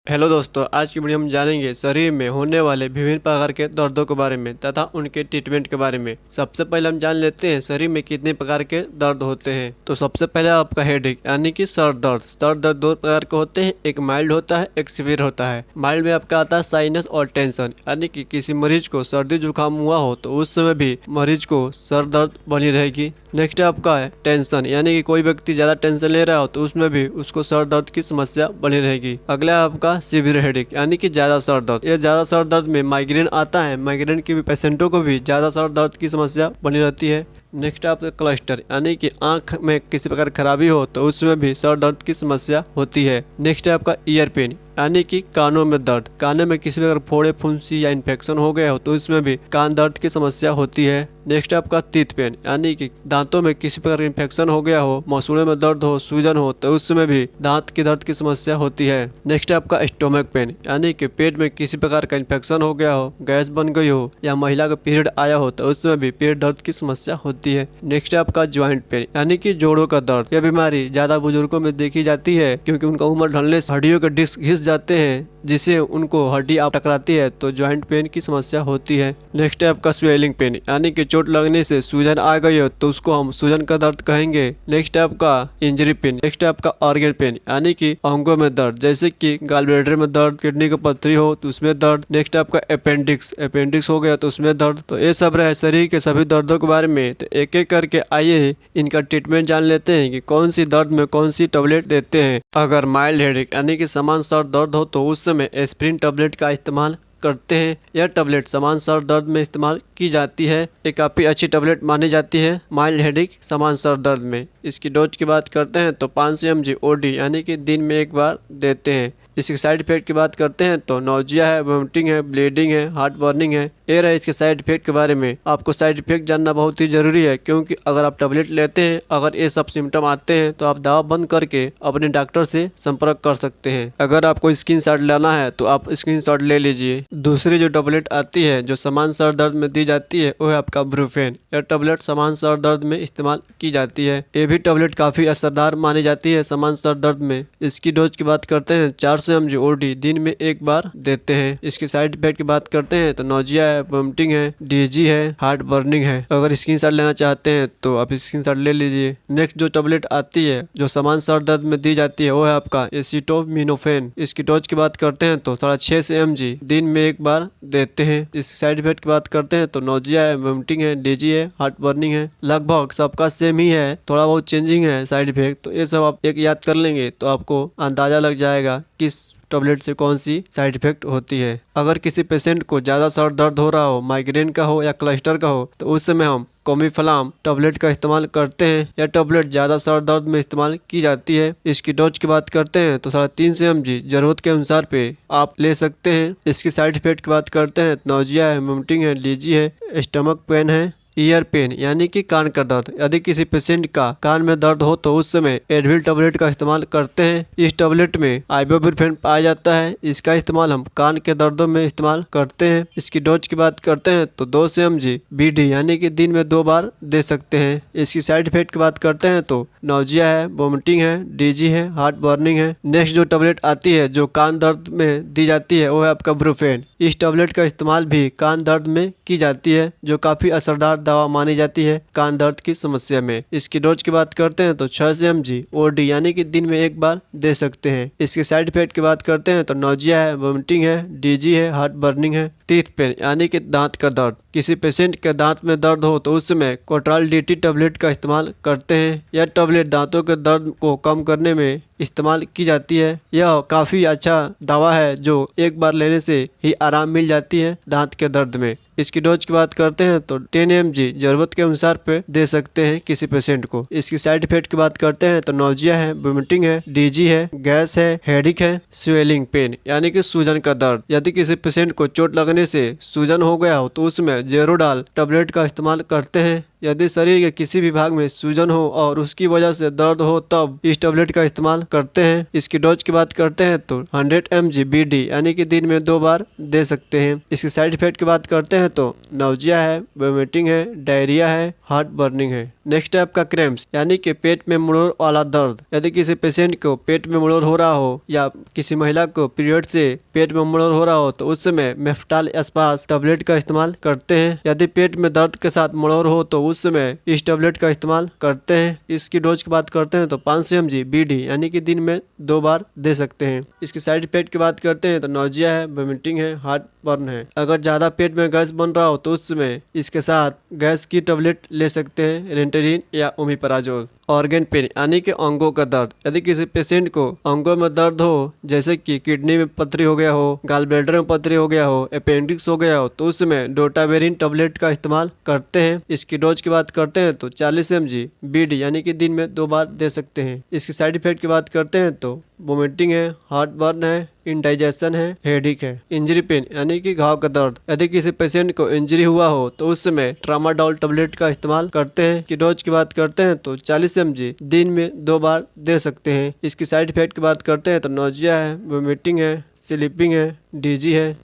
Hello दोस्तों, आज की वीडियो हम जानेंगे शरीर में होने वाले विभिन्न प्रकार के दर्दों के बारे में तथा उनके ट्रीटमेंट के बारे में। सबसे पहले हम जान लेते हैं शरीर में कितने प्रकार के दर्द होते हैं। तो सबसे पहले आपका हेडेक यानी कि सर दर्द। सर दर्द दो प्रकार के होते हैं, एक माइल्ड होता है, एक सीवियर होता है। माइल्ड में आपका आता है साइनस और टेंशन, यानी कि किसी मरीज को सर्दी जुकाम हुआ हो तो उस समय भी मरीज को सर दर्द बनी रहेगी। नेक्स्ट आपका है टेंशन, यानी कि कोई व्यक्ति ज्यादा टेंशन ले रहा हो तो उसमें भी उसको सर दर्द की समस्या बनी रहेगी। अगला आपका सीवियर हेडेक, यानी कि ज्यादा सर दर्द। ये ज्यादा सर दर्द में माइग्रेन आता है। माइग्रेन के भी पेशेंटों को भी ज्यादा सर दर्द की समस्या बनी रहती है। नेक्स्ट आपका क्लस्टर, यानी कि आंख में किसी प्रकार खराबी हो तो उसमें भी सर दर्द की समस्या होती है। नेक्स्ट है आपका ईयर पेन, यानी कि कानों में दर्द। कानों में किसी प्रकार फोड़े फुंसी या इन्फेक्शन हो गया हो तो उसमें भी कान दर्द की समस्या होती है। नेक्स्ट आपका टीथ पेन, यानी कि दांतों में किसी प्रकार इन्फेक्शन हो गया हो, मसूड़ों में दर्द हो, सूजन हो तो उसमें भी दांत की दर्द की समस्या होती है। नेक्स्ट आपका स्टोमक पेन, यानी कि पेट में किसी प्रकार का इन्फेक्शन हो गया हो, गैस बन गई हो या महिला का पीरियड आया हो तो उसमें भी पेट दर्द की समस्या होती है। नेक्स्ट आपका ज्वाइंट पेन, यानी कि जोड़ों का दर्द। यह बीमारी ज्यादा बुजुर्गों में देखी जाती है क्योंकि उनका उम्र ढलने से हड्डियों के डिस्क घिस जाते हैं जिससे उनको हड्डी आप टकराती है तो ज्वाइंट पेन की समस्या होती है। नेक्स्ट है आपका स्वेलिंग पेन, यानी कि चोट लगने से सूजन आ गई हो तो उसको हम सूजन का दर्द कहेंगे। नेक्स्ट है आपका इंजरी पेन। नेक्स्ट है आपका ऑर्गन पेन, यानी कि अंगों में दर्द, जैसे कि गॉल ब्लैडर में दर्द, किडनी की पथरी हो तो उसमें दर्द। नेक्स्ट आपका अपेंडिक्स हो गया तो उसमें दर्द। तो ये सब रहे शरीर के सभी दर्दों के बारे में। तो एक एक करके आइए इनका ट्रीटमेंट जान लेते हैं कि कौन सी दर्द में कौन सी टेबलेट देते हैं। अगर माइल्ड हेडेक यानी कि सामान्य सर दर्द हो तो उस समय एस्प्रिन टेबलेट का इस्तेमाल करते हैं। यह टेबलेट सामान्य सर दर्द में इस्तेमाल की जाती है। ये काफ़ी अच्छी टेबलेट मानी जाती है माइल्ड हेडेक सामान्य सर दर्द में। इसकी डोज की बात करते हैं तो 500 mg ओडी यानी कि दिन में एक बार देते हैं। इसके साइड इफेक्ट की बात करते हैं तो नौजिया है, वोमिटिंग है, ब्लीडिंग है, हार्ट बर्निंग है। ये रहे इसके साइड इफेक्ट के बारे में। आपको साइड इफेक्ट जानना बहुत ही जरूरी है क्योंकि अगर आप टेबलेट लेते हैं, अगर ये सब सिम्टम आते हैं तो आप दवा बंद करके अपने डॉक्टर से संपर्क कर सकते हैं। अगर आपको स्क्रीनशॉट लेना है तो आप स्क्रीनशॉट ले लीजिए। दूसरी जो टेबलेट आती है जो सामान्य सर दर्द में दी जाती है वो है आपका ब्रूफेन। यह टेबलेट सामान्य सर दर्द में इस्तेमाल की जाती है। ये भी टेबलेट काफी असरदार मानी जाती है सामान्य सर दर्द में। इसकी डोज की बात करते हैं 400 mg ओडी दिन में एक बार देते हैं। इसके साइड इफेक्ट की बात करते हैं तो नौजिया है, वोमिटिंग है, डीजी है, हार्ट बर्निंग है। अगर स्क्रीनशॉट लेना चाहते हैं तो आप स्क्रीनशॉट ले लीजिए। नेक्स्ट जो टेबलेट आती है जो सामान्य सर दर्द में दी जाती है वो है आपका एसिटोमिनोफेन। इसकी डोज की बात करते हैं तो 6.5 mg दिन में एक बार देते हैं। इस साइड इफेक्ट की बात करते हैं तो नौजिया है, वोमिटिंग है, डीजी है, हार्ट बर्निंग है। लगभग सबका सेम ही है, थोड़ा बहुत चेंजिंग है साइड इफेक्ट। तो ये सब आप एक याद कर लेंगे तो आपको अंदाजा लग जाएगा किस टेबलेट से कौन सी साइड इफेक्ट होती है। अगर किसी पेशेंट को ज़्यादा सर दर्द हो रहा हो, माइग्रेन का हो या क्लस्टर का हो, तो उस समय हम कोमिफ्लाम टेबलेट का इस्तेमाल करते हैं। यह टेबलेट ज़्यादा सर दर्द में इस्तेमाल की जाती है। इसकी डोज की बात करते हैं तो 350 mg जरूरत के अनुसार पे आप ले सकते हैं। इसकी साइड इफेक्ट की बात करते हैं तो नौजिया है, वोमिटिंग है, डीजी है, स्टमक पेन है, ईयर पेन यानी कि कान का दर्द। यदि किसी पेशेंट का कान में दर्द हो तो उस समय एडविल टेबलेट का इस्तेमाल करते हैं। इस टेबलेट में आइबुप्रोफेन पाया जाता है। इसका इस्तेमाल हम कान के दर्दों में इस्तेमाल करते हैं। इसकी डोज की बात करते हैं तो 200 mg बीडी यानी कि दिन में 2 बार दे सकते हैं। इसकी साइड इफेक्ट की बात करते हैं तो नौजिया है, वोमिटिंग है, डीजी है, हार्ट बर्निंग है। नेक्स्ट जो टेबलेट आती है जो कान दर्द में दी जाती है वो है आपका ब्रूफेन। इस टेबलेट का इस्तेमाल भी कान दर्द में की जाती है जो काफी असरदार दवा मानी जाती है कान दर्द की समस्या में। इसकी डोज की बात करते हैं तो 600 mg ओडी यानी कि दिन में एक बार दे सकते हैं। इसके साइड इफेक्ट की बात करते हैं तो नौजिया है, वोमिटिंग है, डीजी है, हार्ट बर्निंग है। टीथ पेन यानी कि दांत का दर्द। किसी पेशेंट के दांत में दर्द हो तो उस समय कोट्राल डीटी टेबलेट का इस्तेमाल करते हैं। यह टेबलेट दांतों के दर्द को कम करने में इस्तेमाल की जाती है। यह काफ़ी अच्छा दवा है जो एक बार लेने से ही आराम मिल जाती है दांत के दर्द में। इसकी डोज की बात करते हैं तो 10 mg जरूरत के अनुसार पे दे सकते हैं किसी पेशेंट को। इसकी साइड इफेक्ट की बात करते हैं तो नौजिया है, वोमिटिंग है, डीजी है, गैस है, हेडिक है, स्वेलिंग पेन यानी कि सूजन का दर्द। यदि किसी पेशेंट को चोट लगने से सूजन हो गया हो तो उसमें जेरोडाल टेबलेट का इस्तेमाल करते हैं। यदि शरीर के किसी भी भाग में सूजन हो और उसकी वजह से दर्द हो तब इस टेबलेट का इस्तेमाल करते हैं। इसकी डोज की बात करते हैं तो 100 mg BD यानी कि दिन में 2 बार दे सकते हैं। इसके साइड इफेक्ट की बात करते हैं तो नाउजिया है, वोमिटिंग है, डायरिया है, हार्ट बर्निंग है। नेक्स्ट है आपका क्रैम्प्स यानी कि पेट में मुड़ोर वाला दर्द। यदि किसी पेशेंट को पेट में मुड़ोर हो रहा हो या किसी महिला को पीरियड से पेट में मुड़ोर हो रहा हो तो उस समय मेफ्टाल एस्पास टेबलेट का इस्तेमाल करते हैं। यदि पेट में दर्द के साथ मुड़ोर हो तो उस समय इस टेबलेट का इस्तेमाल करते हैं। इसकी डोज की बात करते हैं तो 500 mg BD यानी कि दिन में 2 बार दे सकते हैं। इसकी साइड इफेक्ट की बात करते हैं तो नाउजिया है, वोमिटिंग है, हार्ट बर्न है। अगर ज्यादा पेट में गैस बन रहा हो तो उस समय इसके साथ गैस की टेबलेट ले सकते हैं, रेंटेरिन या ओमिपराजोल। ऑर्गन पेन यानी कि अंगों का दर्द। यदि किसी पेशेंट को अंगों में दर्द हो जैसे कि किडनी में पथरी हो गया हो, गाल ब्लैडर में पथरी हो गया हो, अपेंडिक्स हो गया हो तो उस समय डोटावेरिन टेबलेट का इस्तेमाल करते हैं। इसकी डोज की बात करते हैं तो 40 mg BD यानी कि दिन में 2 बार दे सकते हैं। इसकी साइड इफेक्ट की बात करते हैं तो वोमिटिंग है, हार्ट बर्न है, इंडाइजेशन है, हेडिक है। इंजरी पेन यानी कि घाव का दर्द। यदि किसी पेशेंट को इंजरी हुआ हो तो उस समय ट्रामाडोल टेबलेट का इस्तेमाल करते हैं। की डोज की बात करते हैं तो 40 mg दिन में 2 बार दे सकते हैं। इसकी साइड इफेक्ट की बात करते हैं तो नाउजिया है, वोमिटिंग है, स्लीपिंग है, डीजी है।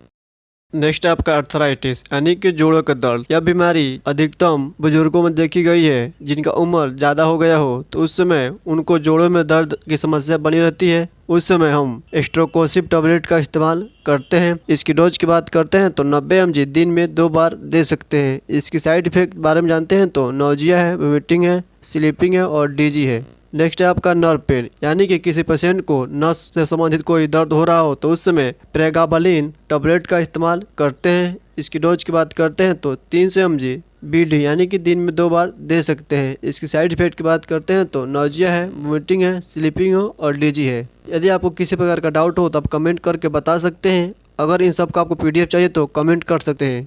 नेक्स्ट आपका अर्थराइटिस यानी कि जोड़ों का दर्द। यह बीमारी अधिकतम बुजुर्गों में देखी गई है जिनका उम्र ज़्यादा हो गया हो तो उस समय उनको जोड़ों में दर्द की समस्या बनी रहती है। उस समय हम स्ट्रोकोसिब टेबलेट का इस्तेमाल करते हैं। इसकी डोज की बात करते हैं तो 90 mg दिन में 2 बार दे सकते हैं। इसकी साइड इफेक्ट बारे में जानते हैं तो नाउजिया है, वोमिटिंग है, स्लीपिंग है और डीजी है। नेक्स्ट है आपका नर्व पेन यानी कि किसी पेशेंट को नस से संबंधित कोई दर्द हो रहा हो तो उस समय प्रेगाबालिन टेबलेट का इस्तेमाल करते हैं। इसकी डोज की बात करते हैं तो 300 mg BD यानी कि दिन में 2 बार दे सकते हैं। इसकी साइड इफेक्ट की बात करते हैं तो नाउजिया है, वोमिटिंग है, स्लीपिंग हो और डीजी है। यदि आपको किसी प्रकार का डाउट हो तो आप कमेंट करके बता सकते हैं। अगर इन सब का आपको PDF चाहिए तो कमेंट कर सकते हैं।